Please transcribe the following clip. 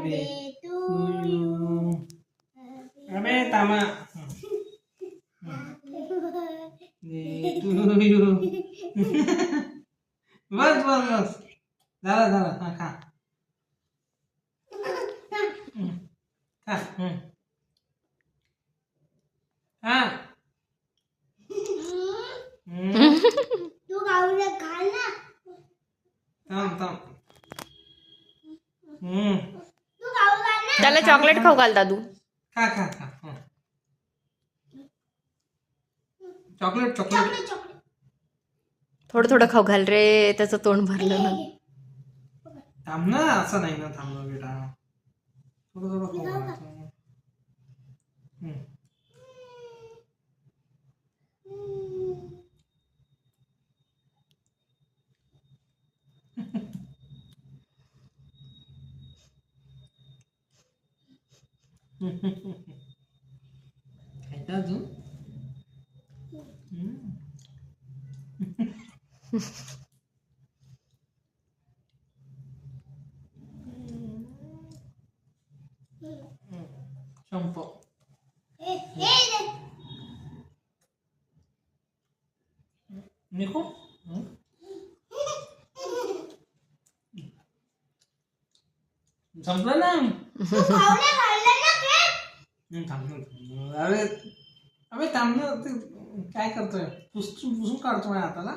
Birthday to you. अबे तामा to you. बस बस बस झालं झालं. हा खा खा. हा तू गाऊला घाल ना. थांब थांब. तू गाऊ घाल ना. त्याला चॉकलेट खाऊ घाल दादू. खा खा खा. Chocolate chocolate. चॉकलेट थोडं थोडं खाऊ घाल रे, त्याचं तोंड भरलं ना. थांब ना, असं नाही ना. थांब ना बेटा, थोडं थोडं खाऊ घालायचं. खायचं अजून. शंपो. निको संपलं ना. थांब. अरे अबे थांब ना. ते काय करतोय? पुसून पुसून काढतो माझ्या हाताला.